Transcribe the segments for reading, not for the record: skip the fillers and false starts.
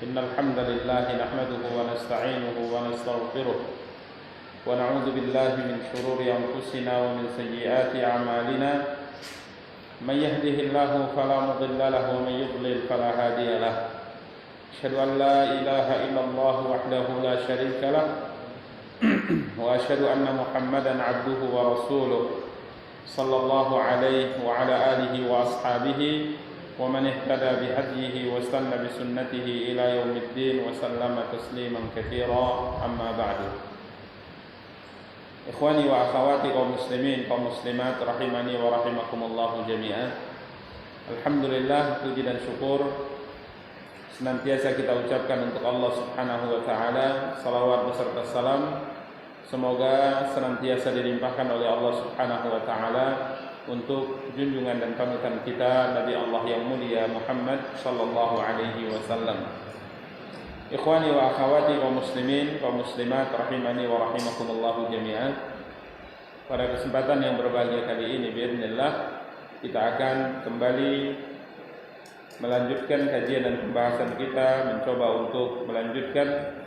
إن الحمد لله نحمده ونستعينه ونستغفره ونعوذ بالله من شرور أنفسنا ومن سيئات أعمالنا من يهده الله فلا مضل له ومن يضلل فلا هادي له أشهد أن لا إله إلا الله وحده لا شريك له وأشهد أن محمدا عبده ورسوله صلى الله عليه وعلى آله وأصحابه ومن اهتدى بهديه واستنى بسنته إلى يوم الدين وسلم تسليما كثيرا أما بعد. Ikhwani wa akhwati kaum muslimin kaum muslimat rahimani wa rahimakumullah jami'an. Alhamdulillah, puji dan syukur senantiasa kita ucapkan untuk Allah Subhanahu wa taala. Salawat beserta salam semoga senantiasa dilimpahkan oleh Allah Subhanahu wa taala untuk junjungan dan panutan kita Nabi Allah yang mulia Muhammad sallallahu alaihi wasallam. Ikhwani wa akhwati kaum muslimin kaum muslimat rahimani wa rahimakumullah jami'an. Pada kesempatan yang berbahagia kali ini biidznillah kita akan kembali melanjutkan kajian dan pembahasan kita, mencoba untuk melanjutkan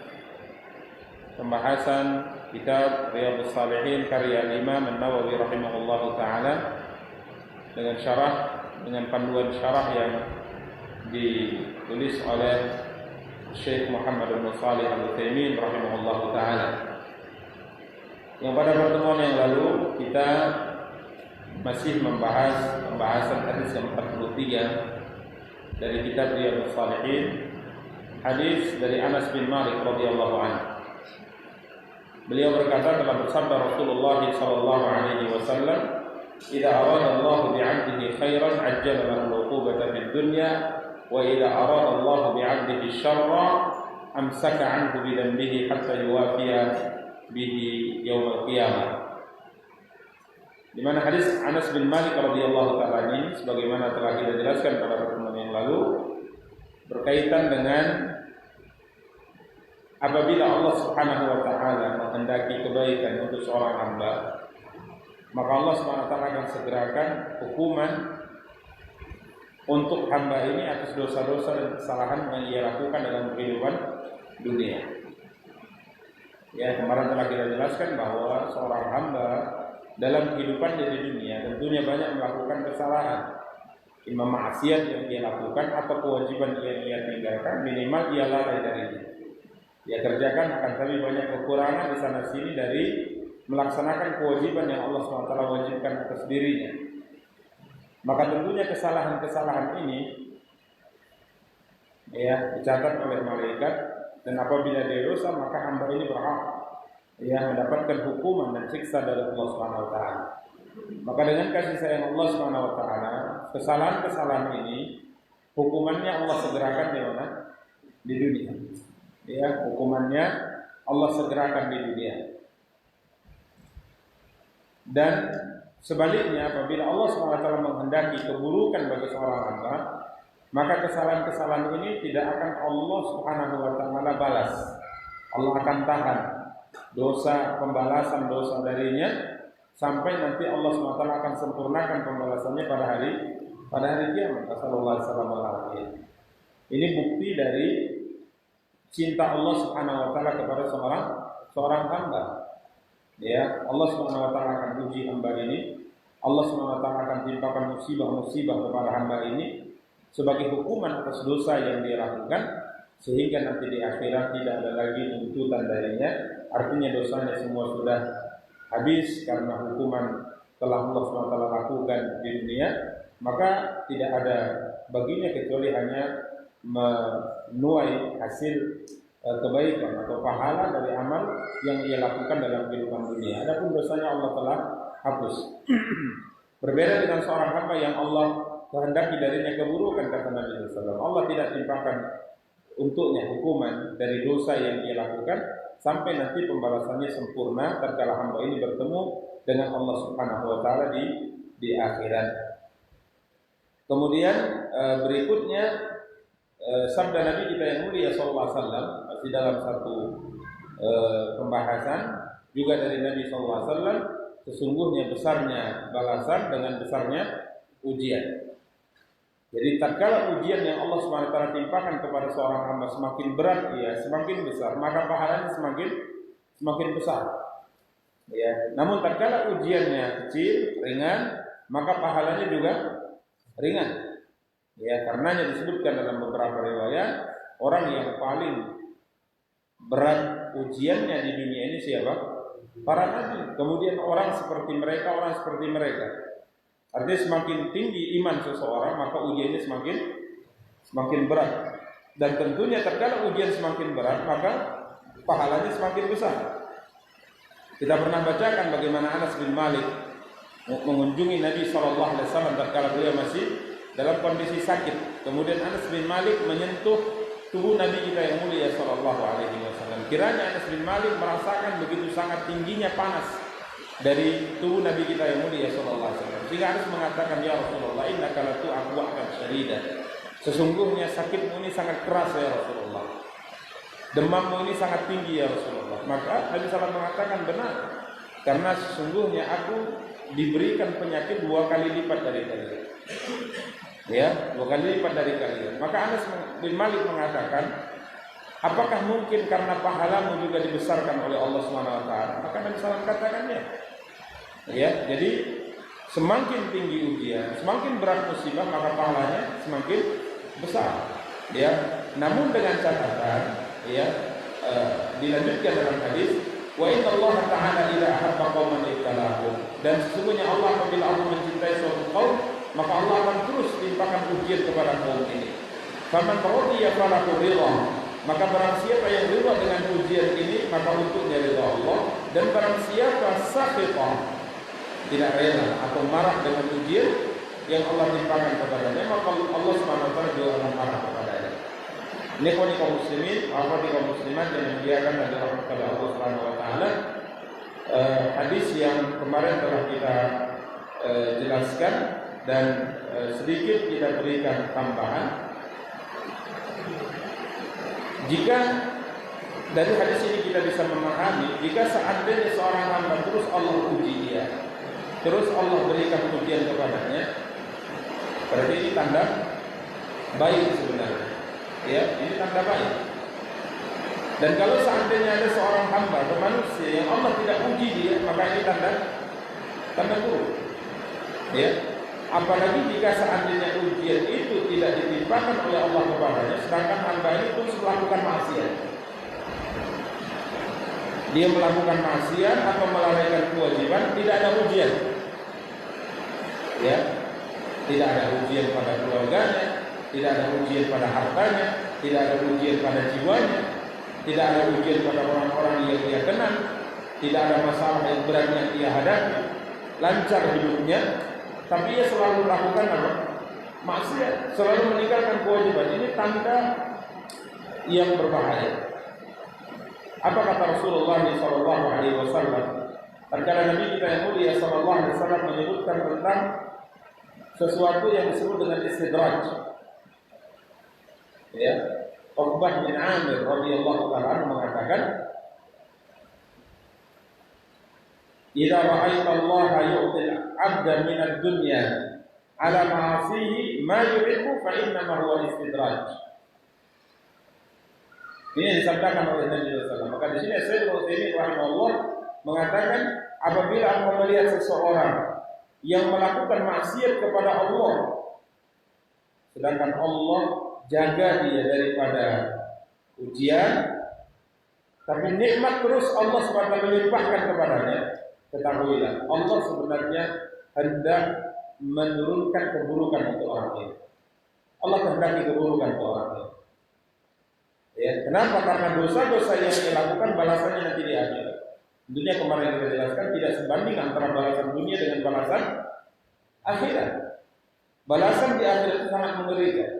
pembahasan kitab Riyadhus Shalihin karya Imam An-Nawawi rahimahullahu taala dengan panduan syarah yang ditulis oleh Syekh Muhammad bin Shalih Al-Utsaimin rahimahullahu taala. Yang pada pertemuan yang lalu kita masih membahas pembahasan hadis yang 43 dari kitab Riyadhus Shalihin, hadis dari Anas bin Malik radhiyallahu anhu. Beliau berkata, telah bersabda Rasulullah sallallahu alaihi wasallam, "Idza arada Allah bi'abdihi khairan ajjala lahu al-'uqubata fid dunya, wa idza arada Allah bi'abdihi syarra amsaka 'anhu bi dhanbihi hatta yuwafiya bihi yaum al-qiyamah." Di mana hadis Anas bin Malik radhiyallahu taala ini sebagaimana telah kita jelaskan pada pertemuan yang lalu berkaitan dengan apabila Allah Subhanahu wa taala menghendaki kebaikan untuk seorang hamba, maka Allah Subhanahu wa taala akan segerakan hukuman untuk hamba ini atas dosa-dosa dan kesalahan yang ia lakukan dalam kehidupan dunia. Ya, kemarin telah kita jelaskan bahwa seorang hamba dalam kehidupannya di dunia tentunya banyak melakukan kesalahan, imam maksiat yang ia lakukan atau kewajiban yang ia tinggalkan, minimal ia lalai darinya. Dia kerjakan, akan tapi banyak kekurangan di sana sini dari melaksanakan kewajiban yang Allah SWT wajibkan atas dirinya. Maka tentunya kesalahan-kesalahan ini ya dicatat oleh malaikat, dan apabila dia dosa maka hamba ini berhak ya mendapatkan hukuman dan siksa dari Allah SWT. Maka dengan kasih sayang Allah SWT, kesalahan-kesalahan ini hukumannya Allah segerakan di mana? Di dunia. Ya, hukumannya Allah segerakan di dunia. Dan sebaliknya, apabila Allah SWT menghendaki keburukan bagi seorang hamba, maka kesalahan-kesalahan ini tidak akan Allah Subhanahu wa taala balas. Allah akan tahan dosa, pembalasan dosa darinya sampai nanti Allah SWT akan sempurnakan pembalasannya pada hari kiamat. Sallallahu alaihi wasallam. Ini bukti dari cinta Allah Subhanahu wa taala kepada seorang hamba. Ya, Allah Subhanahu wa taala akan uji hamba ini. Allah Subhanahu wa taala akan timpakan musibah-musibah kepada hamba ini sebagai hukuman atas dosa yang dia lakukan, sehingga nanti di akhirat tidak ada lagi tuntutan darinya. Artinya dosanya semua sudah habis karena hukuman telah Allah Subhanahu wa taala lakukan di dunia, maka tidak ada baginya kecuali hanya menuai hasil kebaikan atau pahala dari amal yang ia lakukan dalam kehidupan dunia. Adapun dosanya Allah telah hapus. Berbeda dengan seorang hamba yang Allah kehendaki darinya keburukan, kata Nabi sallallahu alaihi wasallam, Allah tidak timpakan untuknya hukuman dari dosa yang ia lakukan sampai nanti pembalasannya sempurna tatkala hamba ini bertemu dengan Allah Subhanahu wa taala di akhirat. Kemudian berikutnya sabda Nabi kita yang mulia sallallahu alaihi wasallam masih dalam satu pembahasan juga dari Nabi sallallahu alaihi wasallam, sesungguhnya besarnya balasan dengan besarnya ujian. Jadi tatkala ujian yang Allah SWT timpakan kepada seorang hamba semakin berat, ya semakin besar, maka pahalanya semakin besar. Ya, namun tatkala ujiannya kecil, ringan, maka pahalanya juga ringan. Ya, karenanya disebutkan dalam beberapa riwayat, orang yang paling berat ujiannya di dunia ini siapa? Para nabi. Kemudian orang seperti mereka. Artinya semakin tinggi iman seseorang, maka ujiannya semakin berat. Dan tentunya tatkala ujian semakin berat, maka pahalanya semakin besar. Kita pernah bacakan bagaimana Anas bin Malik mengunjungi Nabi SAW tatkala beliau masih dalam kondisi sakit. Kemudian Anas bin Malik menyentuh tubuh Nabi kita yang mulia SAW. Kiranya Anas bin Malik merasakan begitu sangat tingginya panas dari tubuh Nabi kita yang mulia SAW. Sehingga Anas mengatakan, ya Rasulullah, innaka la tu'aku akan syarida. Sesungguhnya sakitmu ini sangat keras ya Rasulullah. Demammu ini sangat tinggi ya Rasulullah. Maka Nabi SAW mengatakan benar, karena sesungguhnya aku diberikan penyakit 2 kali lipat dari kalian. Ya, 2 kali lipat dari kalian. Maka Anas bin Malik mengatakan, apakah mungkin karena pahalamu juga dibesarkan oleh Allah SWT? Maka Nabi SAW katakannya. Ya, jadi semakin tinggi ujian, semakin berat musibah, maka pahalanya semakin besar. Ya, namun dengan catatan, ya, dilanjutkan dalam hadis, wa inna Allah Ta'ala idza ahabba qauman ibtalahum. Dan sesungguhnya Allah apabila Allah mencintai suatu kaum, maka Allah akan terus timpakan ujian kepada kaum ini. Faman radiya falahu ridha. Maka barang siapa yang ridha dengan ujian ini, maka untuknya ridha Allah. Dan barang siapa sakhita, tidak rela atau marah dengan ujian yang Allah timpakan kepadanya, maka Allah SWT juga akan marah kepadanya. Ini kaum muslimin, kaum muslimat yang dimuliakan adalah kepada Allah SWT. Hadis yang kemarin telah kita jelaskan dan sedikit kita berikan tambahan. Jika dari hadis ini kita bisa memahami, jika seandainya seorang hamba terus Allah uji dia, terus Allah berikan ujian kepadanya, berarti ini tanda baik sebenarnya. Ya, ini tanda baik. Dan kalau seandainya ada seorang hamba atau manusia yang Allah tidak uji dia, maka ini tanda buruk. Ya, apalagi jika seandainya ujian itu tidak ditimpakan oleh Allah kepadanya, sedangkan hamba ini terus melakukan maksiat. Dia melakukan maksiat atau melalaikan kewajiban, tidak ada ujian. Ya, tidak ada ujian pada keluarganya, tidak ada ujian pada hartanya, tidak ada ujian pada jiwanya, tidak ada ujian pada orang-orang yang dia kenal, tidak ada masalah yang berat yang dia hadapi, lancar hidupnya, tapi ia selalu melakukan apa? Maksiat, selalu meninggalkan kewajiban. Ini tanda yang berbahaya. Apa kata Rasulullah SAW? Tatkala Nabi kita yang mulia SAW menyebutkan tentang sesuatu yang disebut dengan istidraj. Ya, Uqbah bin Amir radhiyallahu ta'ala mengatakan, "Idza ra'aita Allah yu'til 'abda min ad-dunya 'ala ma'asihi ma yuhibbu fa inna ma huwa istidraj." Ini yang disabdakan oleh Nabi SAW. Maka di sini Syekh Utsaimin rahimahullah mengatakan, apabila engkau melihat seseorang yang melakukan maksiat kepada Allah, sedangkan Allah jaga dia daripada ujian, tapi nikmat terus Allah SWT melimpahkan kepadanya, ketahuilah Allah sebenarnya hendak menurunkan keburukan untuk orang ini. Allah kehendaki keburukan untuk orang ini. Ya, kenapa? Karena dosa-dosa yang dilakukan balasannya nanti di akhirat. Tentunya kemarin kita jelaskan tidak sebanding antara balasan dunia dengan balasan akhirat. Balasan di akhirat itu sangat mengerikan.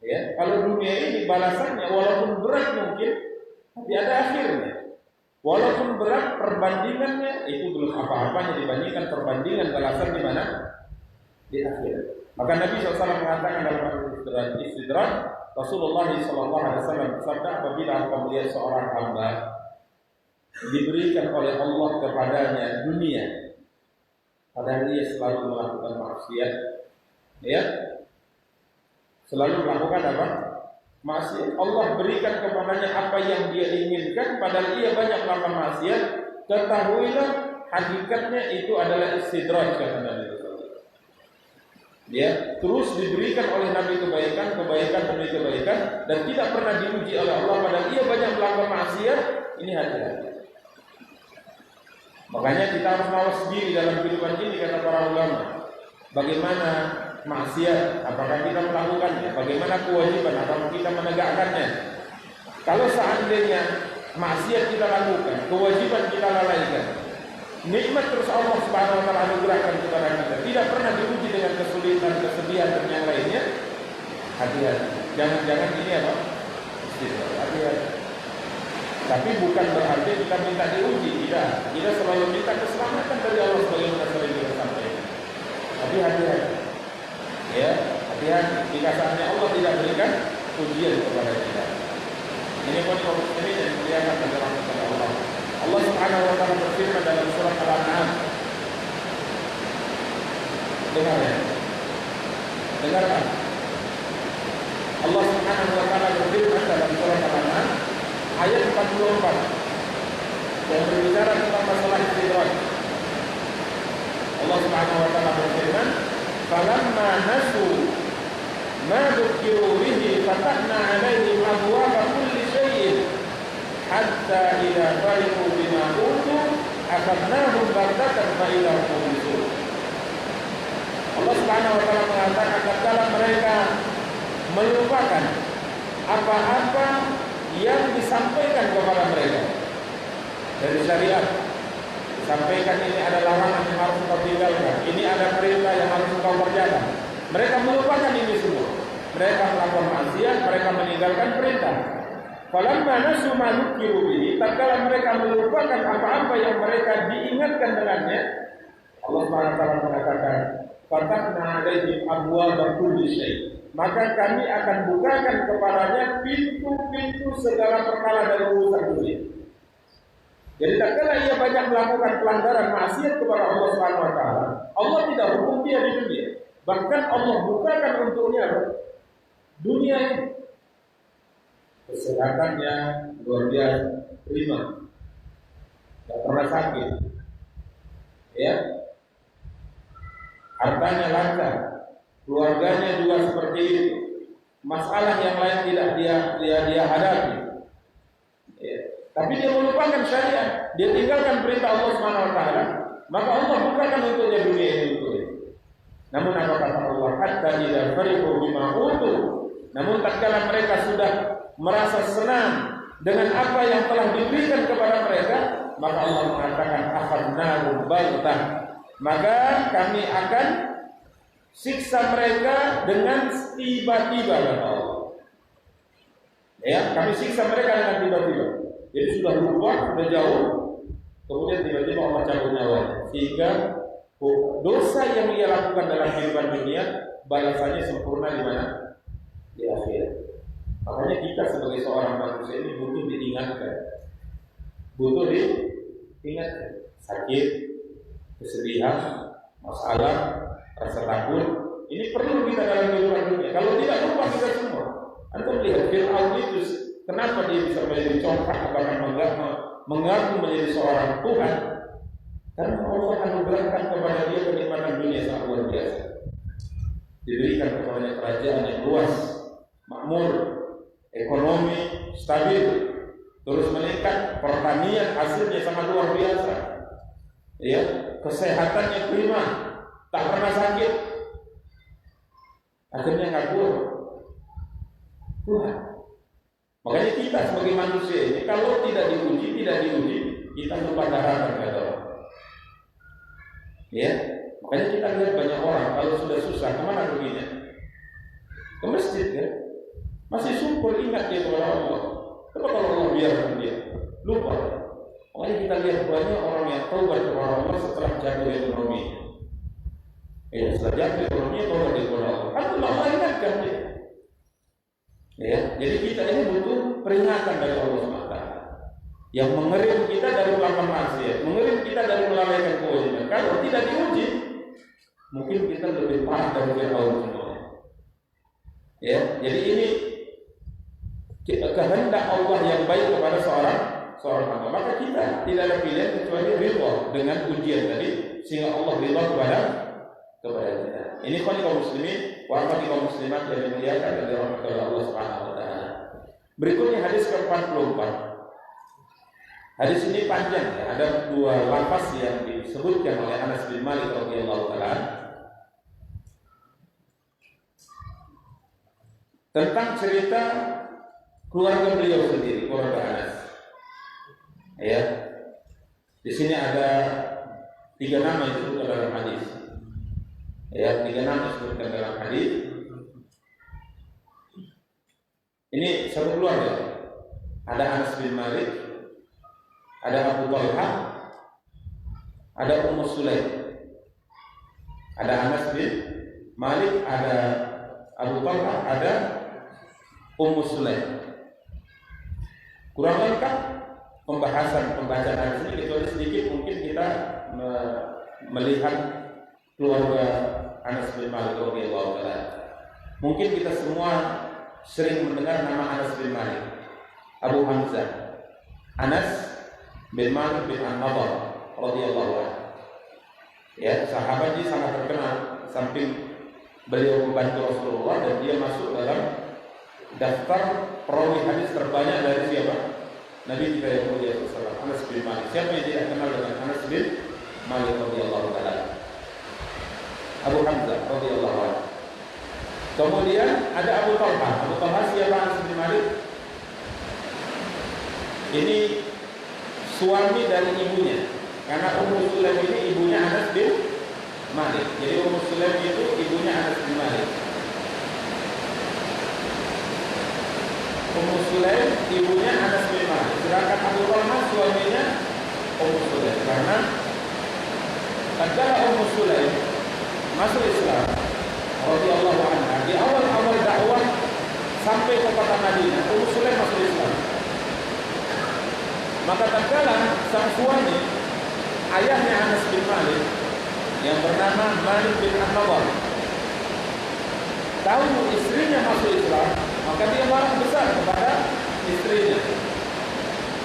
Ya, kalau dunia ini balasannya walaupun berat mungkin, tapi ada akhirnya. Walaupun berat perbandingannya itu belum apa-apanya dibandingkan perbandingan balasan di mana? Di akhirat. Maka Nabi SAW mengatakan dalam istidraj, Rasulullah SAW bersabda, apabila engkau melihat seorang hamba diberikan oleh Allah kepadanya dunia, padahal dia selalu melakukan maksiat, ya, selalu melakukan apa? Maksiat. Allah berikan kepadanya apa yang dia inginkan, padahal ia banyak melakukan maksiat. Ketahuilah hakikatnya itu adalah istidraj, kata Nabi. Dia terus diberikan oleh Nabi kebaikan demi kebaikan, dan tidak pernah diuji oleh Allah padahal ia banyak melakukan maksiat. Ini hati-hati. Makanya kita harus mawas diri dalam kehidupan ini, kata para ulama. Bagaimana maksiat, apakah kita melakukannya? Bagaimana kewajiban, apakah kita menegakkannya? Kalau seandainya maksiat kita lakukan, kewajiban kita lalaikan, nikmat terus Allah Subhanahu wa taala anugerahkan kepada kita, tidak pernah diuji dengan kesulitan, kesedihan dan yang lainnya. Hati-hati. Jangan-jangan ini apa? Hati-hati. Tapi bukan berarti kita minta diuji, tidak. Kita selalu minta keselamatan dari Allah sebagaimana sering kita sampaikan. Tapi hati-hati. Ya, hati-hati. Jika saatnya Allah tidak berikan ujian kepada kita. Ini pun ini yang dimuliakan dalam kepada Allah. Allah Subhanahu wa taala berfirman dalam surat Al-An'am. Dengar ya. Dengarkan. Allah Subhanahu wa taala berfirman dalam surat Al-An'am ayat 44 yang berbicara tentang masalah istidraj. Allah Subhanahu wa taala berfirman, "Falamma nasu ma dzukiru bihi fatahna 'alaihim abwaaba kulli syai'in hatta idza farihu bima utu akhadnahum baghtatan fa idza hum mublisun." Allah Subhanahu wa taala mengatakan tatkala mereka melupakan apa-apa yang disampaikan kepada mereka dari syariat. Disampaikan ini ada larangan yang harus engkau tinggalkan, ini ada perintah yang harus engkau kerjakan. Mereka melupakan ini semua. Mereka melakukan maksiat, mereka meninggalkan perintah. Falamma nasu ma dzukiru bihi, tatkala mereka melupakan apa-apa yang mereka diingatkan dengannya, Allah Subhanahu wa taala mengatakan, "Fatahna 'alaihim abwaaba kulli syai'." Maka kami akan bukakan kepadanya pintu-pintu segala perkara dari urusan dunia. Jadi tatkala ia banyak melakukan pelanggaran maksiat kepada Allah Subhanahu wa taala, Allah tidak hukum dia di dunia. Bahkan Allah bukakan untuknya dunia ini. Kesehatannya luar biasa, prima. Tidak pernah sakit. Ya. Hartanya lancar. Keluarganya juga seperti itu. Masalah yang lain tidak dia hadapi. Ya. Tapi dia melupakan syariat, dia tinggalkan perintah Allah Subhanahu wa taala, maka Allah bukakan untuknya dunia ini untuknya. Namun apa kata Allah? Hatta idza farihu bima utu. Namun tatkala mereka sudah merasa senang dengan apa yang telah diberikan kepada mereka, maka Allah mengatakan akhadnahum baghtah. Maka kami akan siksa mereka dengan tiba-tiba, kata Allah. Ya, kami siksa mereka dengan tiba-tiba. Jadi sudah lupa, sudah jauh, kemudian tiba-tiba Allah cabut nyawanya, sehingga dosa yang ia lakukan dalam kehidupan dunia balasannya sempurna di mana? Di akhirat. Makanya kita sebagai seorang manusia ini butuh diingatkan, butuh diingatkan. Sakit, kesedihan, masalah, rasa takut, ini perlu kita dalam kehidupan dunia. Kalau tidak, lupa kita semua. Anda melihat Fir'aun itu, kenapa dia bisa menjadi contoh, bahkan mengaku menjadi seorang Tuhan? Karena Allah anugerahkan kepada dia kenikmatan dunia sangat luar biasa. Diberikan kepadanya kerajaan yang luas, makmur, ekonomi stabil, terus meningkat, pertanian hasilnya sangat luar biasa. Ya, kesehatannya prima, tak pernah sakit. Akhirnya ngaku Tuhan. Makanya kita sebagai manusia ini, kalau tidak diuji, kita lupa daratan, kata Allah. Ya, makanya kita lihat banyak orang kalau sudah susah kemana perginya? Ke masjid ya. Masih syukur, ingat dia kepada Allah. Tapi kalau Allah biarkan dia, lupa. Makanya kita lihat banyak orang yang taubat kepada Allah setelah jatuh ekonomi. Ya, setelah jatuh ekonomi, taubat kepada Allah. Kan Allah ingatkan dia. Ya, jadi kita ini butuh peringatan dari Allah SWT yang mengerim kita dari melakukan maksiat, mengerim kita dari melalaikan kewajiban. Kalau tidak diuji, mungkin kita lebih parah dari Fir'aun semuanya. Ya, jadi ini kehendak Allah yang baik kepada seorang hamba. Maka kita tidak ada pilihan kecuali ridha dengan ujian tadi, sehingga Allah ridha kepada kita. Ini kaum muslimin, wa kaum muslimat yang dimuliakan dan dirahmati oleh Allah Subhanahu wa taala. Berikutnya hadis ke-44. Hadis ini panjang ya, ada dua lafaz yang disebutkan oleh Anas bin Malik radhiyallahu taala tentang cerita keluarga beliau sendiri, keluarga Anas. Ya. Di sini ada 3 nama yang disebutkan dalam hadis. Ya, 3 nama disebutkan dalam hadis. Ini satu keluarga. Ada Anas bin Malik, ada Abu Talha, ada Ummu Sulaim. Ada Anas bin Malik, ada Abu Talha, ada Ummu Sulaim. Kurang lengkap pembahasan pembacaan hadis ini, kecuali sedikit mungkin kita melihat keluarga Anas bin Malik radhiyallahu taala. Mungkin kita semua sering mendengar nama Anas bin Malik, Abu Hamzah, Anas bin Malik bin An-Nadhr radhiyallahu anhu. Ya, sahabat ini sangat terkenal, samping beliau membantu Rasulullah dan dia masuk dalam daftar perawi hadis terbanyak dari siapa? Nabi kita yang mulia sallallahu Anas bin Malik. Siapa yang tidak kenal dengan Anas bin Malik radhiyallahu taala? Abu Hamzah radhiyallahu anhu. Kemudian ada Abu Talha. Abu Talha siapa? Anas bin Malik. Ini suami dari ibunya. Karena Ummu Sulaim ini ibunya Anas bin Malik. Jadi Ummu Sulaim itu ibunya Anas bin Malik. Ummu Sulaim ibunya Anas bin Malik. Sedangkan Abu Talha suaminya Ummu Sulaim. Karena tatkala Ummu Sulaim masuk Islam radhiyallahu anha, di awal-awal dakwah sampai ke kota Madinah, Ummu Sulaim masuk Islam. Maka tatkala sang suami ayahnya Anas bin Malik yang bernama Malik bin An-Nadhr tahu istrinya masuk Islam, maka dia marah besar kepada istrinya.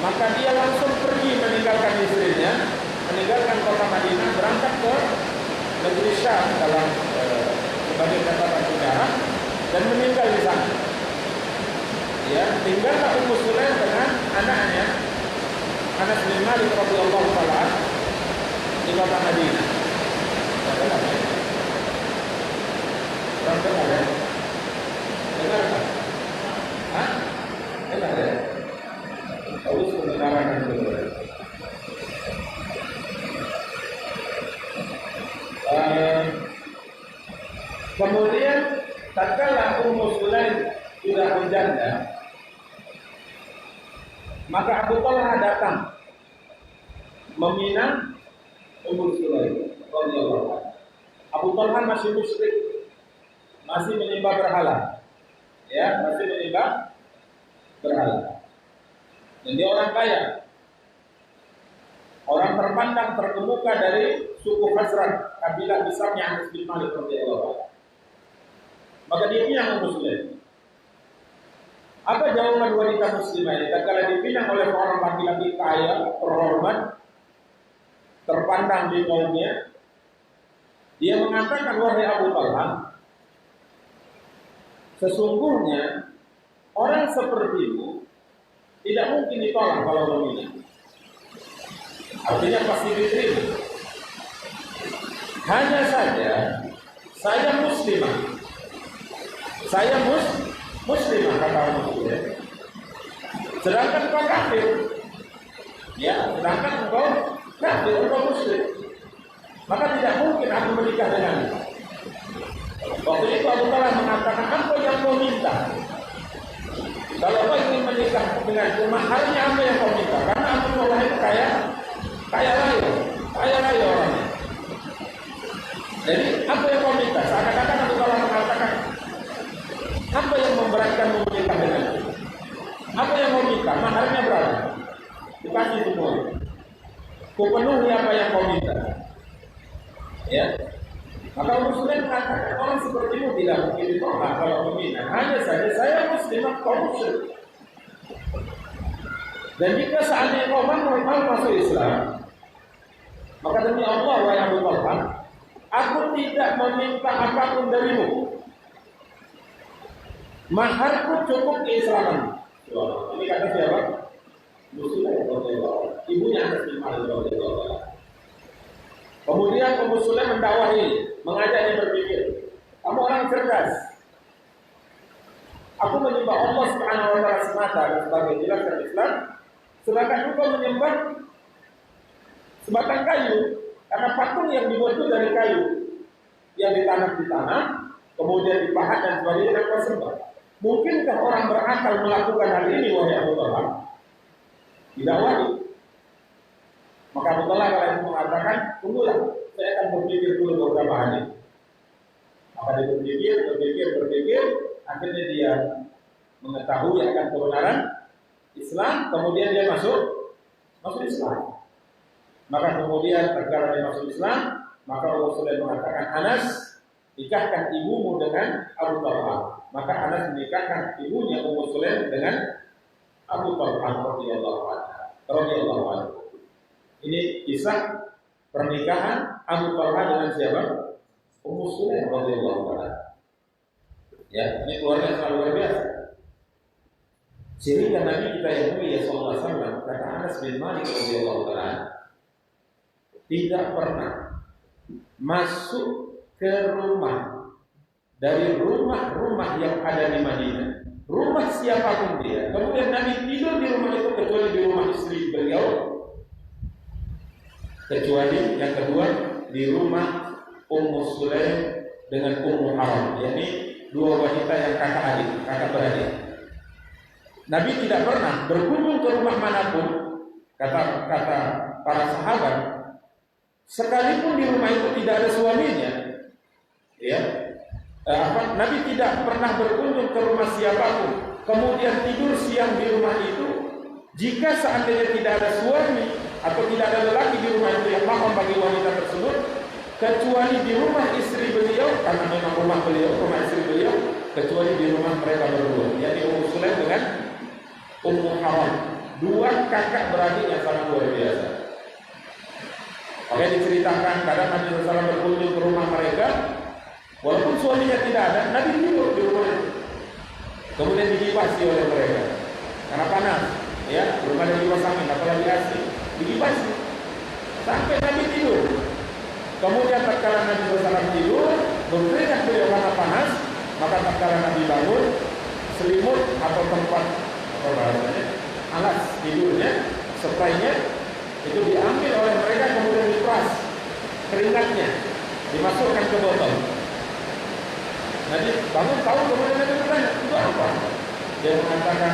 Maka dia langsung pergi meninggalkan istrinya, meninggalkan kota Madinah, berangkat ke negeri Syam dalam sebagai catatan sejarah dan meninggal di sana. Ya, tinggallah Ummu Sulaim dengan anaknya Anas bin Malik radhiyallahu taala di kota Madinah. Dengar ya? Dengar tak? Hah? Dengar ya? Tahu kebenaran itu. Kemudian tatkala Ummu Sulaim sudah menjanda, maka Abu Talha datang meminang Ummu Sulaim radhiyallahu anha. Abu Talha masih musyrik, masih menyembah berhala. Ya, masih menyembah berhala. Dan dia orang kaya. Orang terpandang terkemuka dari suku Khazraj, kabilah besarnya Anas bin Malik radhiyallahu anhu. Maka dia pinang Ummu Sulaim. Apa jawaban wanita muslimah ini? Tatkala dipinang oleh seorang laki-laki kaya, terhormat, terpandang di kaumnya, dia mengatakan, wahai Abu Talha, sesungguhnya orang sepertimu tidak mungkin ditolak kalau meminang. Artinya pasti diterima. Hanya saja saya muslimah. Saya muslimah kata Muslim. Sedangkan kau kafir. Ya, sedangkan engkau kafir, engkau muslim. Maka tidak mungkin aku menikah denganmu. Waktu itu Abu Talha mengatakan, apa yang kau minta? Kalau kau ingin menikah denganku, maharnya apa yang kau minta? Karena Abu Talha itu kaya raya orangnya. Jadi apa yang kau minta? Seakan-akan Abu Talha mengatakan, apa yang memberatkanmu menikah denganku? Apa yang kau minta? Maharnya berapa? Dikasih semua. Kupenuhi apa yang kau minta. Ya. Maka Muslim mengatakan orang sepertimu tidak mungkin ditolak kalau pembina. Hanya saja saya Muslim, kau musyrik. Dan jika seandainya kau mau masuk Islam, maka demi Allah wahai Abu Talha, aku tidak meminta apapun darimu. Maharku cukup keislaman. Ini kata siapa? Muslim radhiyallahu. Ibunya Anas bin Malik radhiyallahu. Kemudian Ummu Sulaim mendakwahi, mengajaknya berpikir. Kamu orang cerdas. Aku menyembah Allah Subhanahu wa taala semata dan sebagai jelaskan Islam, sedangkan engkau menyembah sebatang kayu, karena patung yang dibuat itu dari kayu yang ditanam di tanah, kemudian dipahat dan sebagainya dan kau sembah. Mungkinkah orang berakal melakukan hal ini wahai Abu Talha? Didakwahi. Maka Abu Talha kalau itu mengatakan, tunggulah, saya akan berpikir dulu beberapa hari. Maka dia berpikir, akhirnya dia mengetahui akan kebenaran Islam, kemudian dia masuk Islam. Maka kemudian tatkala dia masuk Islam, maka Rasulullah mengatakan, Anas, nikahkan ibumu dengan Abu Talha. Maka Anas menikahkan ibunya Ummu Sulaim dengan Abu Talha radhiyallahu anhu. Ini kisah pernikahan Abu Talha dengan siapa? Ummu Sulaim radhiyallahu anha. Ya, ini keluarga yang luar biasa. Sehingga Nabi kita yang mulia sallallahu alaihi wasallam, kata Anas bin Malik radhiyallahu anhu, tidak pernah masuk ke rumah dari rumah-rumah yang ada di Madinah, rumah siapapun dia. Kemudian Nabi tidur di rumah itu kecuali di rumah istri beliau, kecuali yang kedua di rumah Ummu Sulaim dengan Ummu Haram, yakni dua wanita yang kakak beradik. Nabi tidak pernah berkunjung ke rumah manapun, kata para sahabat, sekalipun di rumah itu tidak ada suaminya, ya. Nabi tidak pernah berkunjung ke rumah siapapun, kemudian tidur siang di rumah itu. Jika seandainya tidak ada suami atau tidak ada lelaki di rumah itu yang mahram bagi wanita tersebut, kecuali di rumah istri beliau, karena memang rumah istri beliau, kecuali di rumah mereka berdua, yaitu Ummu Sulaim dengan Ummu Haram, dua kakak beradik yang sangat luar biasa. Oke, diceritakan kadang Nabi SAW berkunjung ke rumah mereka, walaupun suaminya tidak ada, Nabi tidur di rumah itu. Kemudian dikibasi oleh mereka karena panas, ya, belum ada kipas angin, apalagi AC, dikibasi sampai Nabi tidur. Kemudian tatkala Nabi SAW tidur, berkeringat beliau karena panas, maka tatkala Nabi bangun, selimut atau tempat apa bahasanya, alas tidurnya, spraynya itu diambil oleh mereka, kemudian diperas keringatnya, dimasukkan ke botol. Nabi bangun tahu, kemudian Nabi bertanya, itu apa? Dia mengatakan,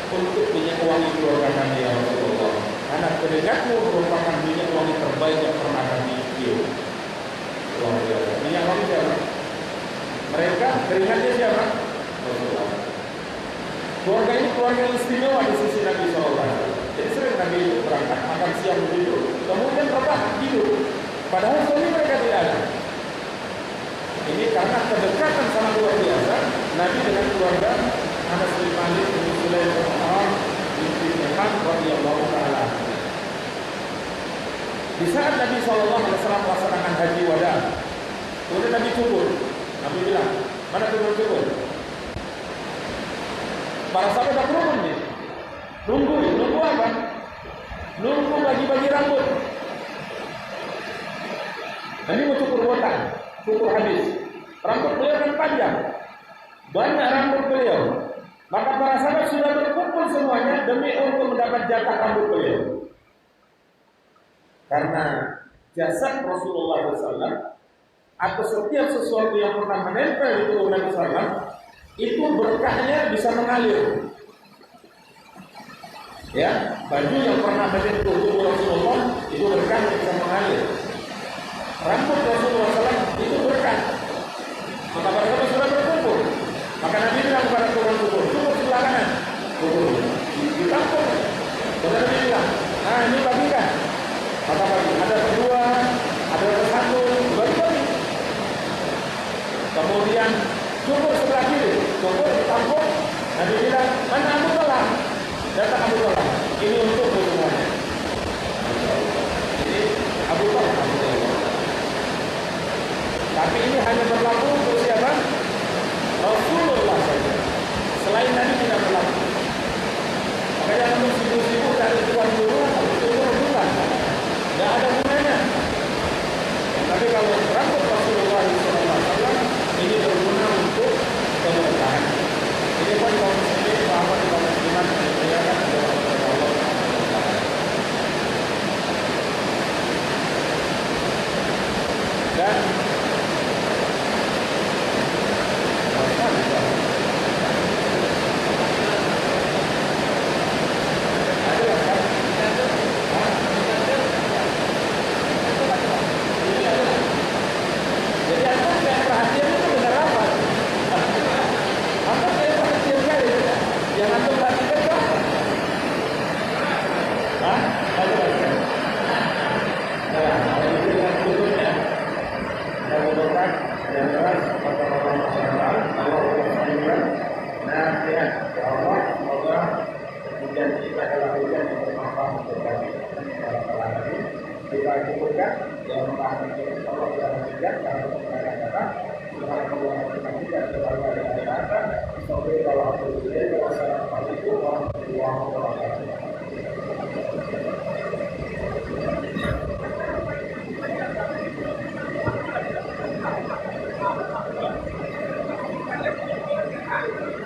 untuk minyak wangi keluarga kami ya Rasulullah, karena keringatmu merupakan minyak wangi terbaik yang pernah kami cium. Minyak wangi siapa? Mereka, keringatnya siapa? Rasulullah. Keluarga ini keluarga yang istimewa di sisi Nabi SAW. Jadi sering Nabi itu berangkat makan siang begitu, kemudian bertahan tidur, padahal suami mereka tidak ada. Ini karena kedekatan sangat luar biasa Nabi dengan keluarga Anas bin Malik bin Sulaim bin Haram bin Hisham radhiyallahu taala. Di saat Nabi SAW melaksanakan haji wada, kemudian Nabi cukur. Nabi bilang, mana cukur? Para sahabat tak turun nih. Nunggu apa? Nunggu bagi-bagi rambut. Nabi mau cukur botak, cukur habis. Rambut beliau kan panjang, banyak rambut beliau. Maka para sahabat sudah berkumpul semuanya demi untuk mendapat jatah rambut beliau. Karena jasad Rasulullah SAW atau setiap sesuatu yang pernah menempel di tubuh Nabi SAW itu berkahnya bisa mengalir. Ya, baju yang pernah menyentuh tubuh Rasulullah itu berkahnya bisa mengalir. Rambut Rasulullah SAW itu berkah. Maka para sahabat sudah berkumpul. Maka Nabi bilang kepada tukang cukur sebelah kanan, ditampung. Kemudian Nabi bilang, nah ini bagikan. Maka bagi, ada berdua, ada satu, bagi-bagi. Kata Abu Talha, ini untuk semuanya. Jadi Abu Talha. Tapi ini hanya berlaku untuk siapa? Rasulullah saja. Selain Nabi tidak berlaku. Maka jangan sibuk-sibuk dari tuan guru atau bukan. Tidak ada gunanya. Tapi kalau rambut Rasulullah SAW ini berguna untuk keberkahan. Ini pun kaum muslimin bahwa kaum muslimat dimuliakan oleh Allah Subhanahu. Dan Assalamualaikum warahmatullahi wabarakatuh.